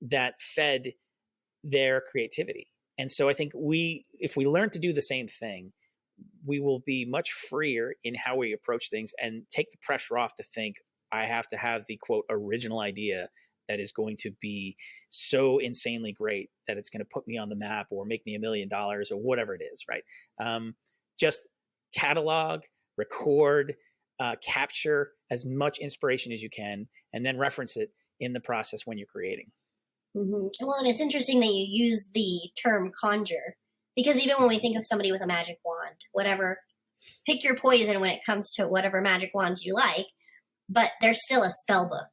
that fed their creativity. And so I think if we learn to do the same thing, we will be much freer in how we approach things and take the pressure off to think, I have to have the quote original idea that is going to be so insanely great that it's going to put me on the map or make me $1 million or whatever it is, right? Just catalog, record, capture as much inspiration as you can, and then reference it in the process when you're creating. Mm-hmm. Well, and it's interesting that you use the term conjure, because even when we think of somebody with a magic wand, whatever, pick your poison when it comes to whatever magic wands you like, but there's still a spell book.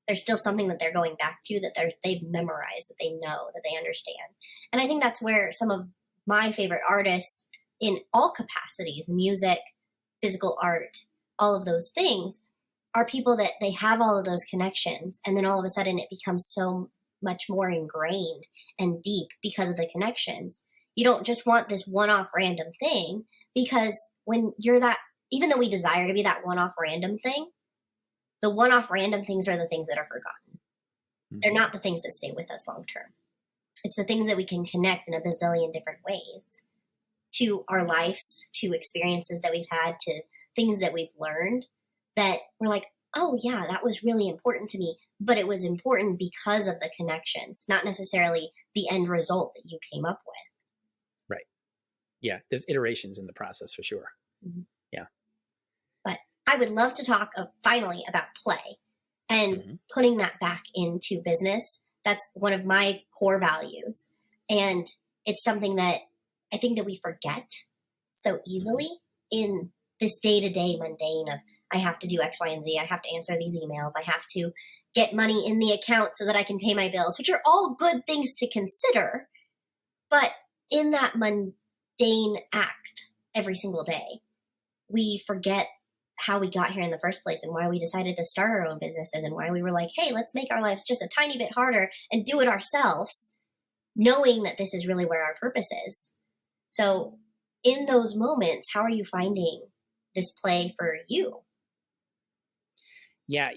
There's still something that they're going back to, that they've memorized, that they know, that they understand. And I think that's where some of my favorite artists in all capacities, music, physical art, all of those things, are people that they have all of those connections. And then all of a sudden it becomes so much more ingrained and deep because of the connections. You don't just want this one-off random thing, because when you're that, even though we desire to be that one-off random thing, the one-off random things are the things that are forgotten. Mm-hmm. They're not the things that stay with us long-term. It's the things that we can connect in a bazillion different ways to our lives, to experiences that we've had, to things that we've learned, that we're like, oh yeah, that was really important to me, but it was important because of the connections, not necessarily the end result that you came up with. Right. Yeah, there's iterations in the process for sure. Mm-hmm. Yeah. But I would love to talk finally about play and putting that back into business. That's one of my core values. And it's something that I think that we forget so easily in this day-to-day mundane of, I have to do X, Y, and Z. I have to answer these emails. I have to get money in the account so that I can pay my bills, which are all good things to consider. But in that mundane act every single day, we forget how we got here in the first place and why we decided to start our own businesses and why we were like, hey, let's make our lives just a tiny bit harder and do it ourselves, knowing that this is really where our purpose is. So in those moments, how are you finding this play for you? Yeah,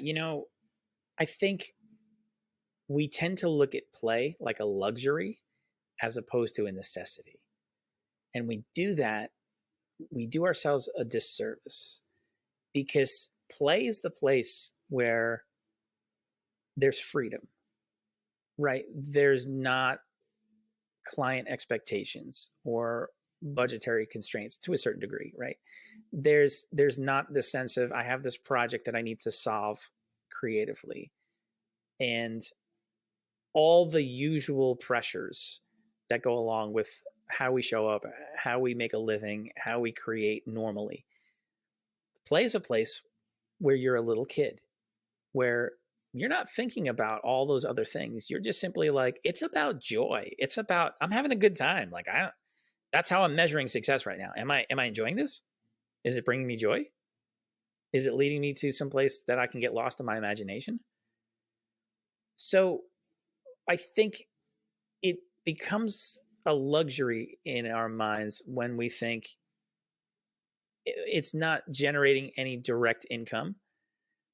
I think we tend to look at play like a luxury as opposed to a necessity. And we do ourselves a disservice, because play is the place where there's freedom, right? There's not client expectations or budgetary constraints to a certain degree, right? There's not the sense of, I have this project that I need to solve creatively, and all the usual pressures that go along with how we show up, how we make a living, how we create normally. Play is a place where you're a little kid, where you're not thinking about all those other things. You're just simply like, it's about joy. It's about, I'm having a good time. Like that's how I'm measuring success right now. Am I enjoying this? Is it bringing me joy? Is it leading me to some place that I can get lost in my imagination? So I think it becomes a luxury in our minds when we think it's not generating any direct income.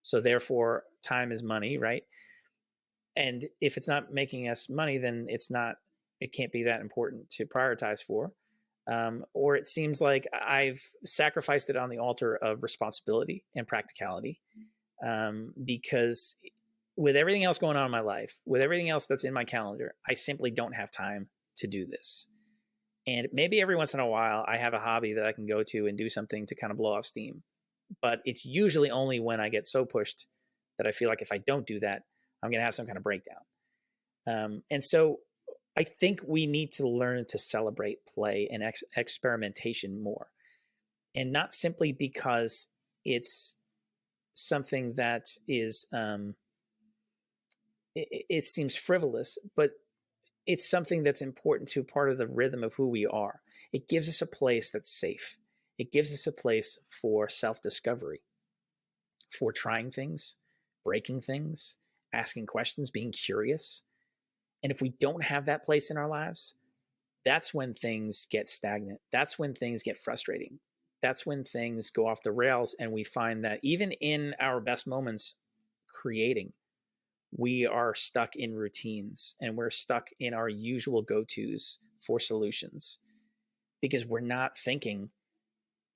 So therefore, time is money, right? And if it's not making us money, then it can't be that important to prioritize for. Or it seems like I've sacrificed it on the altar of responsibility and practicality, because with everything else going on in my life, with everything else that's in my calendar, I simply don't have time to do this. And maybe every once in a while, I have a hobby that I can go to and do something to kind of blow off steam. But it's usually only when I get so pushed that I feel like if I don't do that, I'm going to have some kind of breakdown. And so I think we need to learn to celebrate play and experimentation more. And not simply because it's something that is, it seems frivolous, but it's something that's important to part of the rhythm of who we are. It gives us a place that's safe. It gives us a place for self-discovery, for trying things, breaking things, asking questions, being curious. And if we don't have that place in our lives, that's when things get stagnant. That's when things get frustrating. That's when things go off the rails, and we find that even in our best moments creating, we are stuck in routines and we're stuck in our usual go-tos for solutions because we're not thinking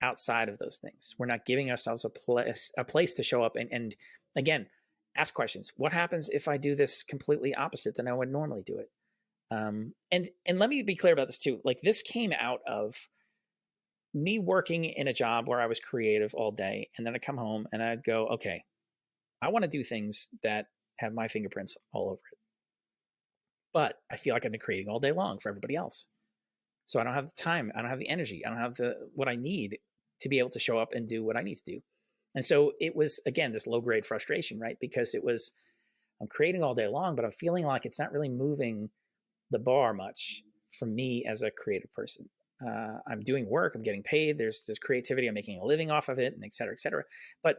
outside of those things. We're not giving ourselves a place to show up and again, ask questions. What happens if I do this completely opposite than I would normally do it? And let me be clear about this too. Like, this came out of me working in a job where I was creative all day, and then I'd come home and I'd go, okay, I want to do things that have my fingerprints all over it. But I feel like I've been creating all day long for everybody else. So I don't have the time. I don't have the energy. I don't have what I need to be able to show up and do what I need to do. And so it was, again, this low grade frustration, right? Because I'm creating all day long, but I'm feeling like it's not really moving the bar much for me as a creative person. I'm doing work, I'm getting paid. There's this creativity. I'm making a living off of it, and et cetera, et cetera. But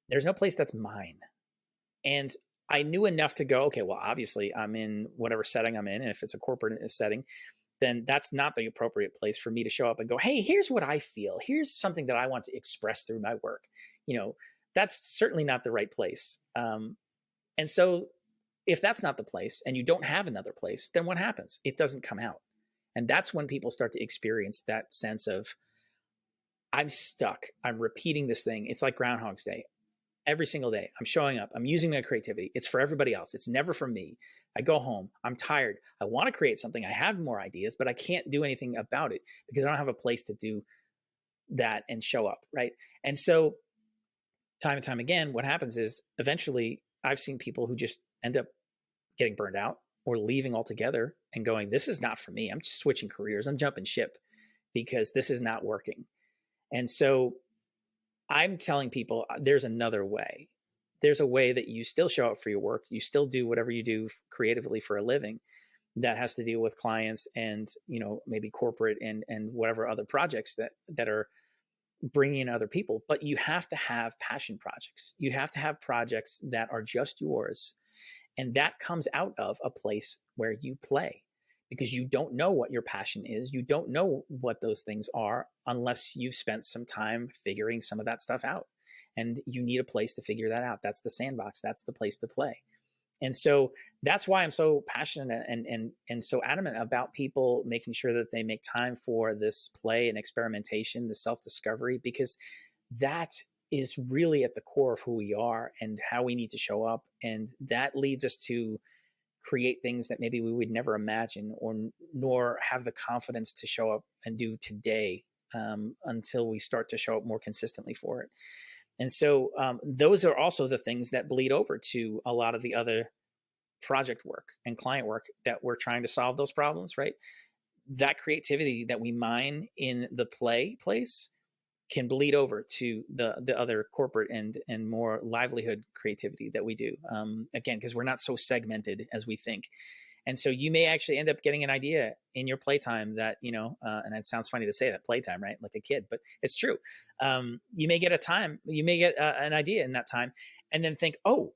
there's no place that's mine. And I knew enough to go, okay, well, obviously I'm in whatever setting I'm in. And if it's a corporate setting, then that's not the appropriate place for me to show up and go, hey, here's what I feel. Here's something that I want to express through my work. That's certainly not the right place. And so if that's not the place and you don't have another place, then what happens? It doesn't come out. And that's when people start to experience that sense of, I'm stuck. I'm repeating this thing. It's like Groundhog's Day. Every single day, I'm showing up. I'm using my creativity. It's for everybody else. It's never for me. I go home. I'm tired. I want to create something. I have more ideas, but I can't do anything about it because I don't have a place to do that and show up, right? And so time and time again, what happens is eventually I've seen people who just end up getting burned out or leaving altogether and going, this is not for me. I'm just switching careers. I'm jumping ship because this is not working. And so I'm telling people there's another way. There's a way that you still show up for your work. You still do whatever you do creatively for a living that has to deal with clients and, maybe corporate and whatever other projects that are bringing in other people. But you have to have passion projects. You have to have projects that are just yours. And that comes out of a place where you play, because you don't know what your passion is. You don't know what those things are unless you've spent some time figuring some of that stuff out. And you need a place to figure that out. That's the sandbox. That's the place to play. And so that's why I'm so passionate and so adamant about people making sure that they make time for this play and experimentation, the self-discovery, because that is really at the core of who we are and how we need to show up. And that leads us to create things that maybe we would never imagine nor have the confidence to show up and do today until we start to show up more consistently for it. And so those are also the things that bleed over to a lot of the other project work and client work that we're trying to solve those problems, right? That creativity that we mine in the play place can bleed over to the other corporate and more livelihood creativity that we do. Again, because we're not so segmented as we think. And so you may actually end up getting an idea in your playtime that, and it sounds funny to say that, playtime, right? Like a kid, but it's true. You may get an idea in that time, and then think, oh,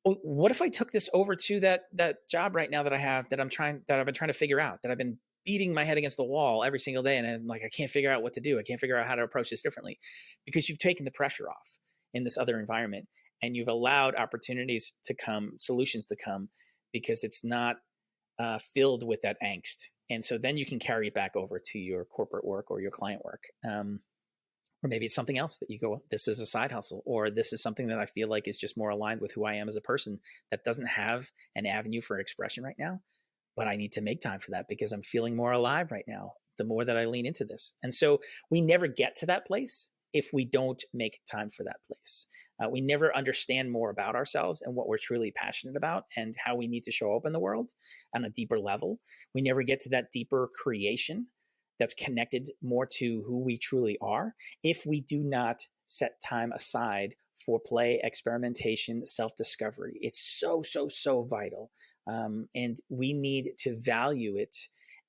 what if I took this over to that job right now that I have, that I've been trying to figure out, that I've been beating my head against the wall every single day. And I'm like, I can't figure out what to do. I can't figure out how to approach this differently, because you've taken the pressure off in this other environment, and you've allowed opportunities to come, solutions to come, because it's not filled with that angst. And so then you can carry it back over to your corporate work or your client work. Or maybe it's something else that you go, this is a side hustle, or this is something that I feel like is just more aligned with who I am as a person, that doesn't have an avenue for expression right now, but I need to make time for that because I'm feeling more alive right now, the more that I lean into this. And so we never get to that place if we don't make time for that place. We never understand more about ourselves and what we're truly passionate about and how we need to show up in the world on a deeper level. We never get to that deeper creation that's connected more to who we truly are if we do not set time aside for play, experimentation, self-discovery. It's so vital. And we need to value it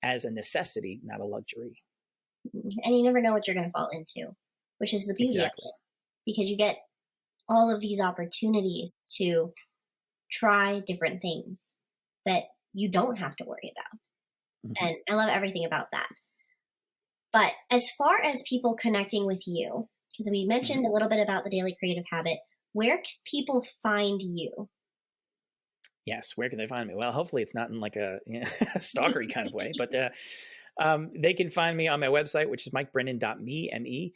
as a necessity, not a luxury. And you never know what you're going to fall into, which is the beauty of it, because you get all of these opportunities to try different things that you don't have to worry about. Mm-hmm. And I love everything about that. But as far as people connecting with you, because we mentioned a little bit about the Daily Creative Habit, where can people find you? Yes, where can they find me? Well, hopefully it's not in like a stalkery kind of way, but they can find me on my website, which is mikebrennan.me, M-E.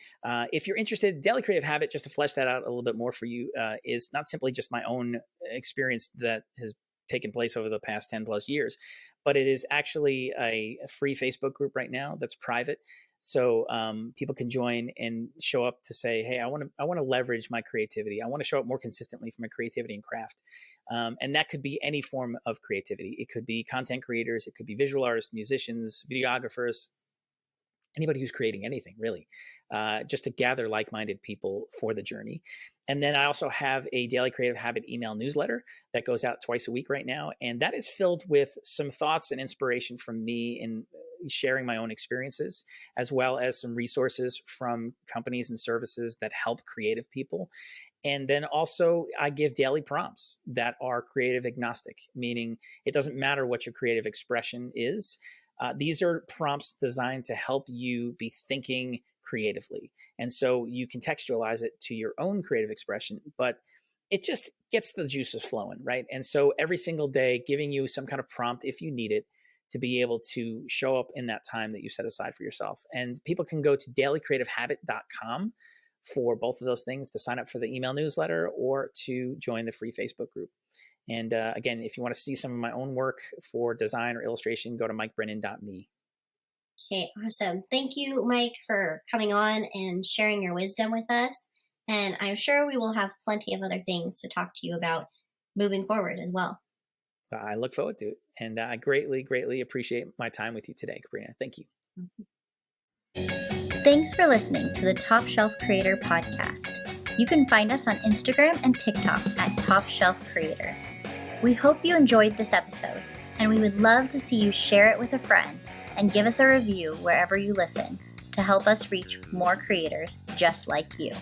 If you're interested, Daily Creative Habit, just to flesh that out a little bit more for you, is not simply just my own experience that has taken place over the past 10 plus years, but it is actually a free Facebook group right now that's private. So people can join and show up to say, hey, I want to leverage my creativity. I want to show up more consistently for my creativity and craft. And that could be any form of creativity. It could be content creators. It could be visual artists, musicians, videographers, anybody who's creating anything, really, just to gather like-minded people for the journey. And then I also have a Daily Creative Habit email newsletter that goes out twice a week right now. And that is filled with some thoughts and inspiration from me in sharing my own experiences, as well as some resources from companies and services that help creative people. And then also I give daily prompts that are creative agnostic, meaning it doesn't matter what your creative expression is. These are prompts designed to help you be thinking creatively. And so you contextualize it to your own creative expression, but it just gets the juices flowing, right? And so every single day, giving you some kind of prompt if you need it to be able to show up in that time that you set aside for yourself. And people can go to dailycreativehabit.com for both of those things, to sign up for the email newsletter or to join the free Facebook group. And again, if you want to see some of my own work for design or illustration, go to mikebrennan.me. Okay, awesome. Thank you, Mike, for coming on and sharing your wisdom with us. And I'm sure we will have plenty of other things to talk to you about moving forward as well. I look forward to it. And I greatly appreciate my time with you today, Kabrina. Thank you. Awesome. Thanks for listening to the Top Shelf Creator podcast. You can find us on Instagram and TikTok at Top Shelf Creator. We hope you enjoyed this episode, and we would love to see you share it with a friend and give us a review wherever you listen to help us reach more creators just like you.